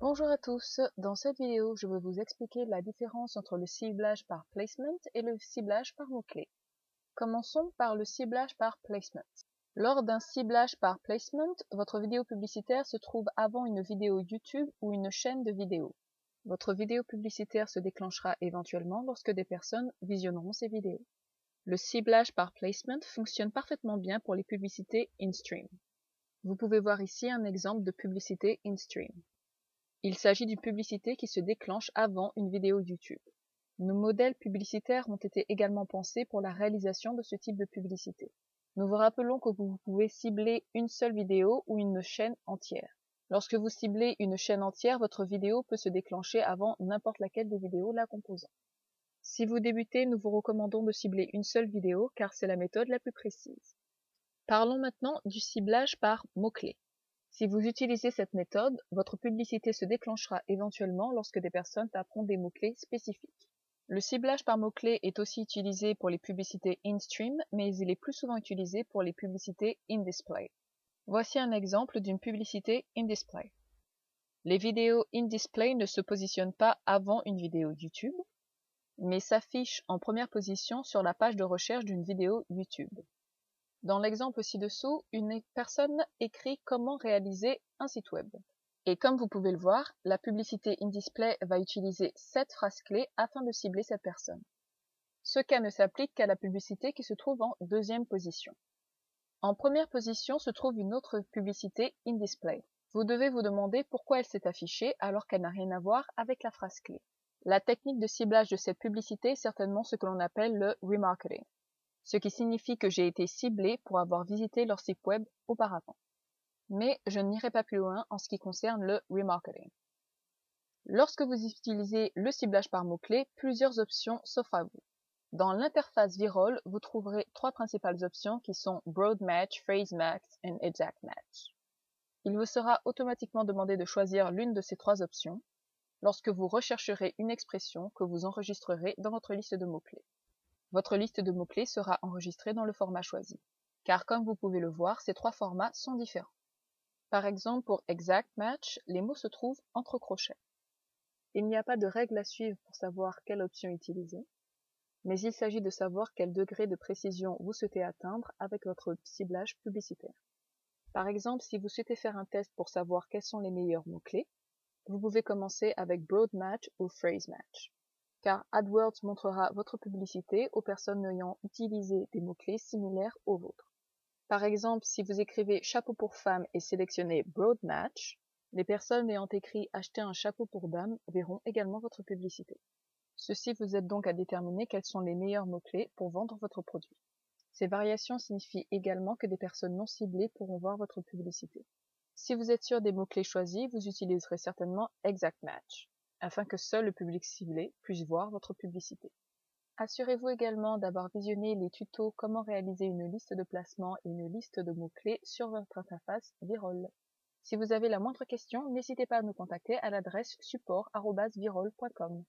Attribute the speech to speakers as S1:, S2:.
S1: Bonjour à tous, dans cette vidéo je vais vous expliquer la différence entre le ciblage par placement et le ciblage par mots-clés. Commençons par le ciblage par placement. Lors d'un ciblage par placement, votre vidéo publicitaire se trouve avant une vidéo YouTube ou une chaîne de vidéos. Votre vidéo publicitaire se déclenchera éventuellement lorsque des personnes visionneront ces vidéos. Le ciblage par placement fonctionne parfaitement bien pour les publicités in-stream. Vous pouvez voir ici un exemple de publicité in-stream. Il s'agit d'une publicité qui se déclenche avant une vidéo YouTube. Nos modèles publicitaires ont été également pensés pour la réalisation de ce type de publicité. Nous vous rappelons que vous pouvez cibler une seule vidéo ou une chaîne entière. Lorsque vous ciblez une chaîne entière, votre vidéo peut se déclencher avant n'importe laquelle des vidéos la composant. Si vous débutez, nous vous recommandons de cibler une seule vidéo car c'est la méthode la plus précise. Parlons maintenant du ciblage par mots-clés. Si vous utilisez cette méthode, votre publicité se déclenchera éventuellement lorsque des personnes taperont des mots-clés spécifiques. Le ciblage par mots-clés est aussi utilisé pour les publicités in-stream, mais il est plus souvent utilisé pour les publicités in-display. Voici un exemple d'une publicité in-display. Les vidéos in-display ne se positionnent pas avant une vidéo YouTube, mais s'affichent en première position sur la page de recherche d'une vidéo YouTube. Dans l'exemple ci-dessous, une personne écrit comment réaliser un site web. Et comme vous pouvez le voir, la publicité in-display va utiliser 7 phrases clés afin de cibler cette personne. Ce cas ne s'applique qu'à la publicité qui se trouve en deuxième position. En première position se trouve une autre publicité in-display. Vous devez vous demander pourquoi elle s'est affichée alors qu'elle n'a rien à voir avec la phrase clé. La technique de ciblage de cette publicité est certainement ce que l'on appelle le remarketing, ce qui signifie que j'ai été ciblé pour avoir visité leur site web auparavant. Mais je n'irai pas plus loin en ce qui concerne le remarketing. Lorsque vous utilisez le ciblage par mots-clés, plusieurs options s'offrent à vous. Dans l'interface Virol, vous trouverez 3 principales options qui sont Broad Match, Phrase Match et Exact Match. Il vous sera automatiquement demandé de choisir l'une de ces 3 options lorsque vous rechercherez une expression que vous enregistrerez dans votre liste de mots-clés. Votre liste de mots-clés sera enregistrée dans le format choisi, car comme vous pouvez le voir, ces 3 formats sont différents. Par exemple, pour Exact Match, les mots se trouvent entre crochets. Il n'y a pas de règle à suivre pour savoir quelle option utiliser, mais il s'agit de savoir quel degré de précision vous souhaitez atteindre avec votre ciblage publicitaire. Par exemple, si vous souhaitez faire un test pour savoir quels sont les meilleurs mots-clés, vous pouvez commencer avec Broad Match ou Phrase Match, car AdWords montrera votre publicité aux personnes ayant utilisé des mots-clés similaires aux vôtres. Par exemple, si vous écrivez chapeau pour femme et sélectionnez Broad Match, les personnes ayant écrit acheter un chapeau pour dame verront également votre publicité. Ceci vous aide donc à déterminer quels sont les meilleurs mots-clés pour vendre votre produit. Ces variations signifient également que des personnes non ciblées pourront voir votre publicité. Si vous êtes sûr des mots-clés choisis, vous utiliserez certainement Exact Match, afin que seul le public ciblé puisse voir votre publicité. Assurez-vous également d'avoir visionné les tutos comment réaliser une liste de placement et une liste de mots-clés sur votre interface Virol. Si vous avez la moindre question, n'hésitez pas à nous contacter à l'adresse support@virol.com.